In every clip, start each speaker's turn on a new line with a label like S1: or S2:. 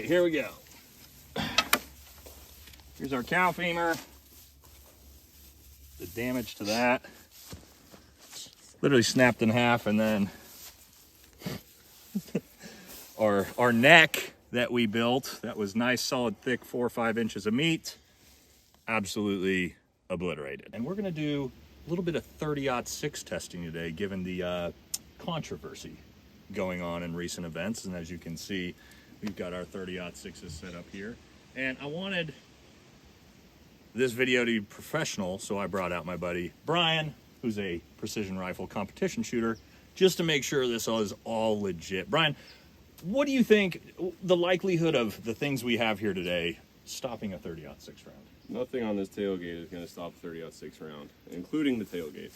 S1: right, here we go. Here's our cow femur. The damage to that. Literally snapped in half, and then our neck that we built, that was nice, solid, thick, 4 or 5 inches of meat, absolutely obliterated. And we're gonna do a little bit of 30-06 testing today, given the controversy going on in recent events. And as you can see, we've got our 30-06s set up here. And I wanted this video to be professional, so I brought out my buddy Brian, who's a precision rifle competition shooter, just to make sure this is all legit. Brian, what do you think the likelihood of the things we have here today stopping a 30-06 round?
S2: Nothing on this tailgate is going to stop a 30-06 round, including the tailgate.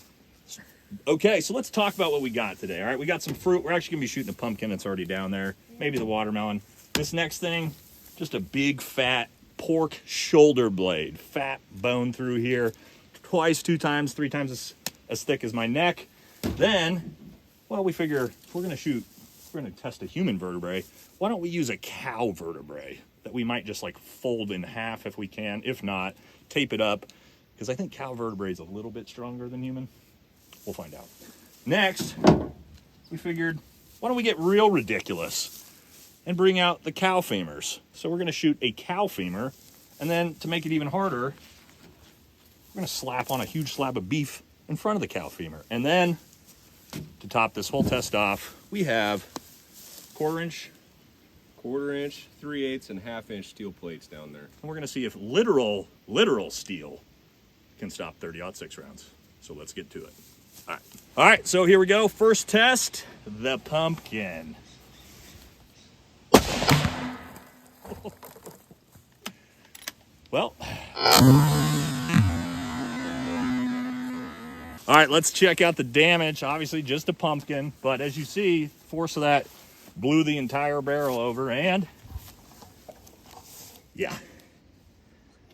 S1: Okay, so let's talk about what we got today. All right, we got some fruit. We're actually going to be shooting a pumpkin that's already down there. Maybe the watermelon. This next thing, just a big fat pork shoulder blade. Fat bone through here. Twice, 2 times, 3 times as thick as my neck. Then, well, we figure if we're going to test a human vertebrae, why don't we use a cow vertebrae that we might just like fold in half if we can. If not, tape it up, because I think cow vertebrae is a little bit stronger than human. We'll find out. Next, we figured, why don't we get real ridiculous and bring out the cow femurs. So we're going to shoot a cow femur, and then to make it even harder, we're going to slap on a huge slab of beef in front of the cow femur. And then, to top this whole test off, we have quarter inch,
S2: 3/8, and 1/2 inch steel plates down there.
S1: and we're going to see if literal steel can stop 30-06 rounds. So let's get to it. All right, so here we go. First test, the pumpkin. Well, all right, let's check out the damage. Obviously just a pumpkin, but as you see, force of that blew the entire barrel over, and yeah,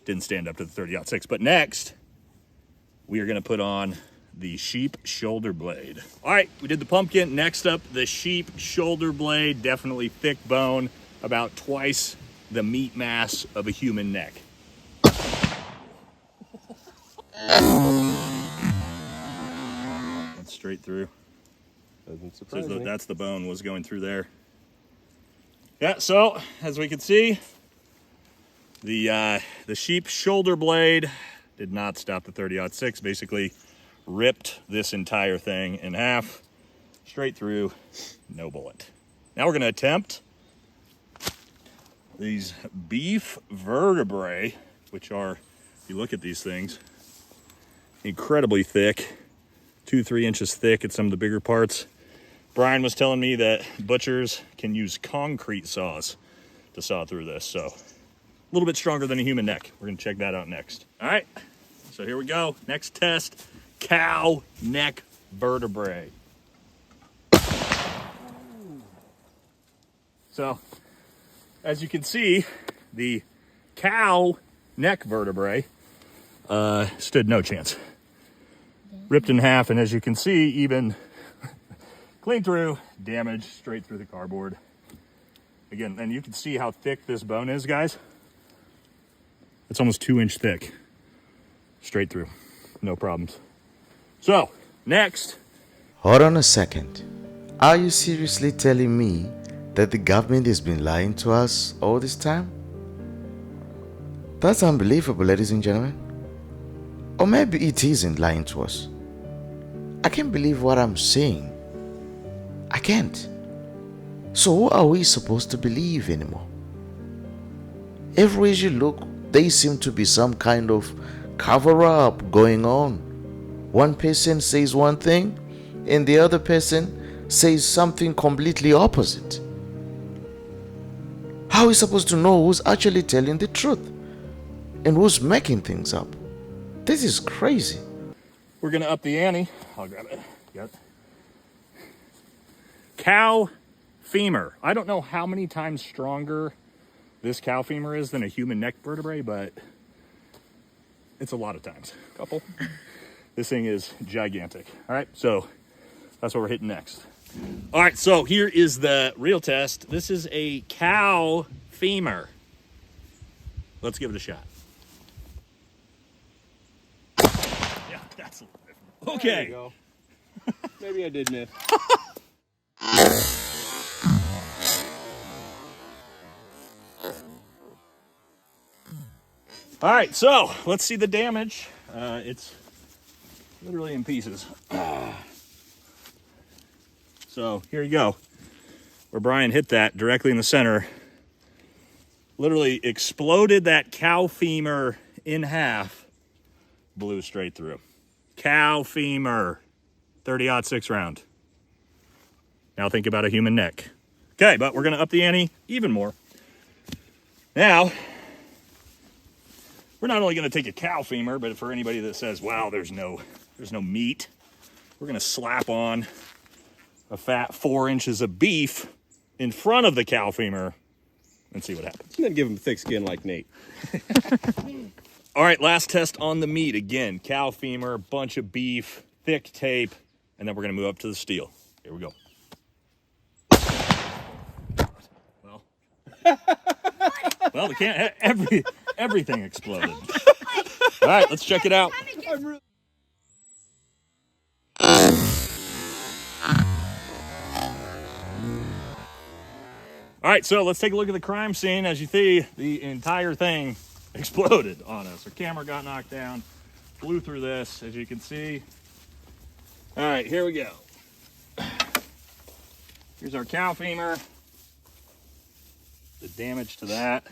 S1: didn't stand up to the 30-06. But next, we are gonna put on the sheep shoulder blade. All right, we did the pumpkin. Next up, the sheep shoulder blade. Definitely thick bone, about twice the meat mass of a human neck. That's straight through.
S2: Doesn't surprise me.
S1: That's the bone was going through there. Yeah, so as we can see, the sheep shoulder blade did not stop the 30-06. Basically ripped this entire thing in half, straight through, no bullet. Now we're going to attempt these beef vertebrae, which are, if you look at these things, incredibly thick, 2-3 inches thick at some of the bigger parts. Brian was telling me that butchers can use concrete saws to saw through this, so a little bit stronger than a human neck. We're going to check that out next. All right, so here we go. Next test, cow neck vertebrae. So, as you can see, the cow neck vertebrae stood no chance. Ripped in half, and as you can see, even clean through, damage straight through the cardboard. Again, and you can see how thick this bone is, guys. It's almost 2 inch thick. Straight through, no problems. So, next.
S3: Hold on a second. Are you seriously telling me that the government has been lying to us all this time? That's unbelievable, ladies and gentlemen. Or maybe it isn't lying to us. I can't believe what I'm saying. I can't. So who are we supposed to believe anymore? Everywhere you look, there seems to be some kind of cover-up going on. One person says one thing, and the other person says something completely opposite. How are we supposed to know who's actually telling the truth and who's making things up? This is crazy.
S1: We're gonna up the ante. I'll grab it. Yep. Cow femur. I don't know how many times stronger this cow femur is than a human neck vertebrae, but it's a lot of times. Couple. This thing is gigantic. All right, so that's what we're hitting next. All right, so here is the real test. This is a cow femur. Let's give it a shot. Yeah, that's a little different. Okay.
S2: There you go. Maybe I did miss.
S1: All right, so let's see the damage. It's literally in pieces. So here you go. Where Brian hit that directly in the center. Literally exploded that cow femur in half. Blew straight through. Cow femur. 30-06 round. Now think about a human neck. Okay, but we're going to up the ante even more. Now, we're not only going to take a cow femur, but for anybody that says, wow, there's no meat, we're going to slap on a fat 4 inches of beef in front of the cow femur and see what happens.
S2: And then give him thick skin like Nate.
S1: All right, last test on the meat. Again, cow femur, bunch of beef, thick tape, and then we're going to move up to the steel. Here we go. Well, we can't. Everything exploded. All right, let's check it out. All right, so let's take a look at the crime scene. As you see, the entire thing exploded on us. Our camera got knocked down, flew through this, as you can see. All right, here we go. Here's our cow femur. The damage to that.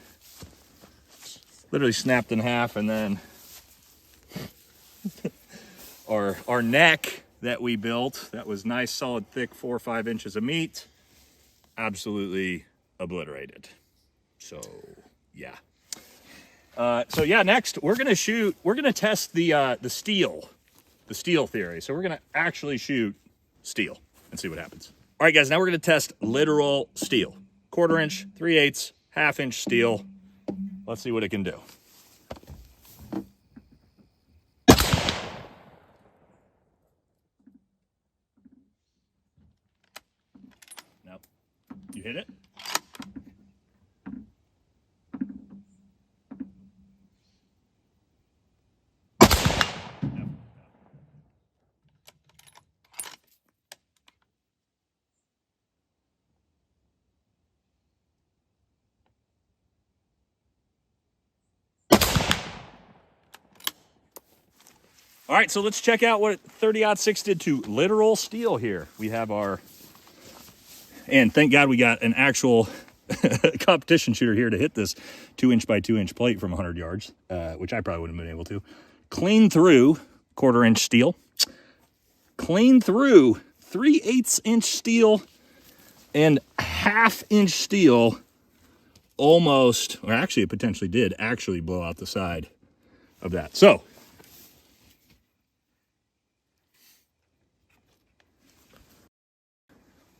S1: Literally snapped in half, and then our neck that we built, that was nice, solid, thick, 4 or 5 inches of meat, absolutely obliterated. So, yeah. So yeah, next we're gonna test the steel theory. So we're gonna actually shoot steel and see what happens. All right, guys, now we're gonna test literal steel. 1/4 inch, 3/8, 1/2 inch steel. Let's see what it can do. Nope. You hit it? All right, so let's check out what 30-06 did to literal steel here. We have and thank God we got an actual competition shooter here to hit this 2-inch by 2-inch plate from 100 yards, which I probably wouldn't have been able to. Clean through 1/4 inch steel. Clean through 3/8 inch steel and 1/2 inch steel. Almost, or actually it potentially did actually blow out the side of that. So,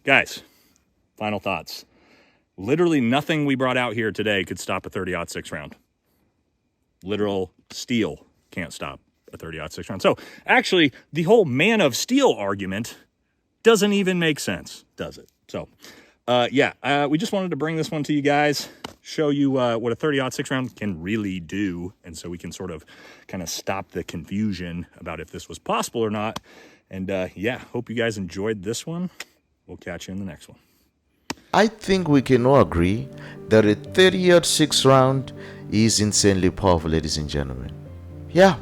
S1: guys, final thoughts. Literally nothing we brought out here today could stop a 30-06 round. Literal steel can't stop a 30-06 round. So actually, the whole man of steel argument doesn't even make sense, does it? So, we just wanted to bring this one to you guys, show you what a 30-06 round can really do, and so we can sort of kind of stop the confusion about if this was possible or not. And hope you guys enjoyed this one. We'll catch you in the next one.
S3: I think we can all agree that a 30-06 round is insanely powerful, ladies and gentlemen. Yeah,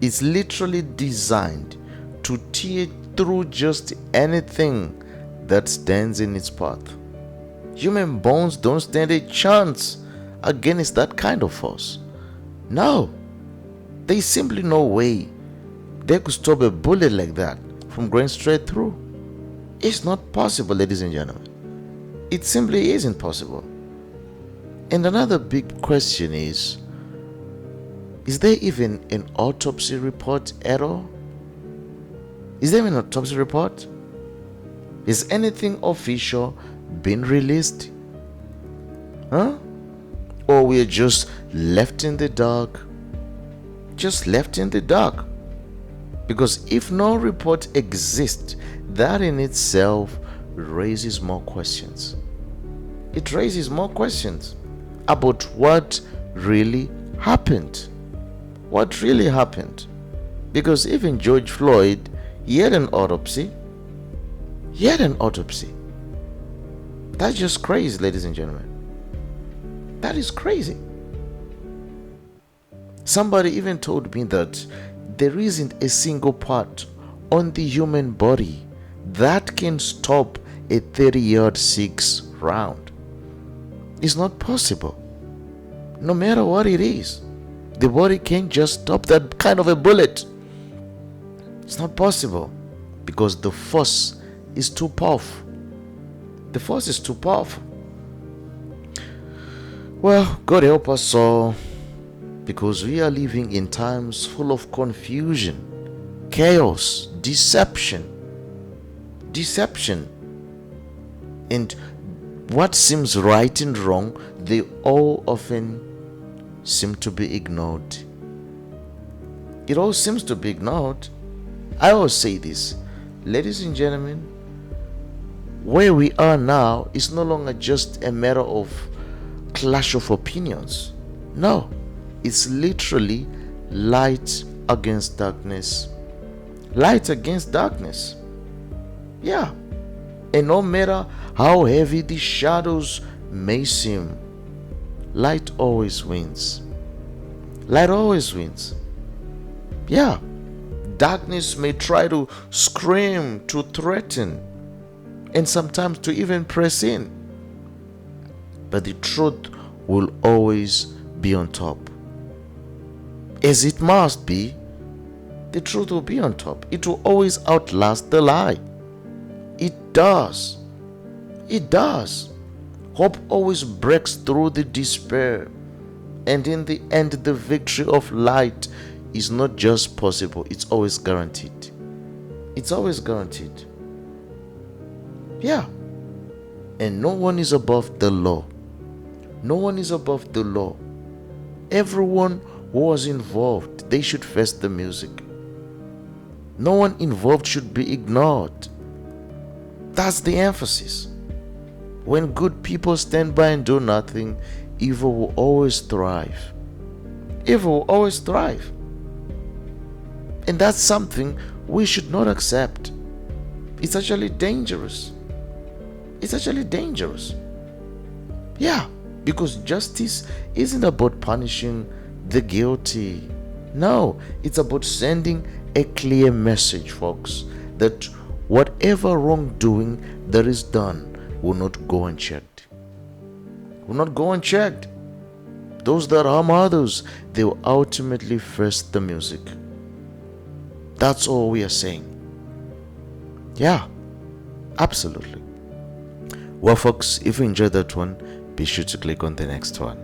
S3: it's literally designed to tear through just anything that stands in its path. Human bones don't stand a chance against that kind of force. No, there's simply no way they could stop a bullet like that from going straight through. It's not possible, ladies and gentlemen. It simply isn't possible. And another big question is there even an autopsy report at all? Is there an autopsy report? Is anything official been released? Huh? Or we're just left in the dark? Just left in the dark. Because if no report exists, that in itself raises more questions. it raises more questions about what really happened. What really happened? Because even George Floyd, he had an autopsy. He had an autopsy. That's just crazy, ladies and gentlemen. That is crazy. Somebody even told me that there isn't a single part on the human body that can stop a 30-yard 6 round. It's not possible. No matter what it is, the body can't just stop that kind of a bullet. It's not possible because the force is too powerful. The force is too powerful. Well, God help us all, because we are living in times full of confusion, chaos, deception. And what seems right and wrong, they all often seem to be ignored. It all seems to be ignored. I always say this, ladies and gentlemen, where we are now is no longer just a matter of clash of opinions. No, it's literally light against darkness. Light against darkness. Yeah. And no matter how heavy the shadows may seem, light always wins. Light always wins. Yeah. Darkness may try to scream, to threaten, and sometimes to even press in. But the truth will always be on top. As it must be, the truth will be on top. It will always outlast the lie. It does. It does. Hope always breaks through the despair. And in the end, the victory of light is not just possible, it's always guaranteed. It's always guaranteed. Yeah. And no one is above the law. No one is above the law. Everyone who was involved, they should face the music. No one involved should be ignored. That's the emphasis. When good people stand by and do nothing, evil will always thrive. Evil will always thrive. And that's something we should not accept. It's actually dangerous. It's actually dangerous. Yeah, because justice isn't about punishing the guilty. No, it's about sending a clear message, folks, that whatever wrongdoing that is done will not go unchecked. Will not go unchecked. Those that harm others, they will ultimately face the music. That's all we are saying. Yeah, absolutely. Well, folks, if you enjoyed that one, be sure to click on the next one.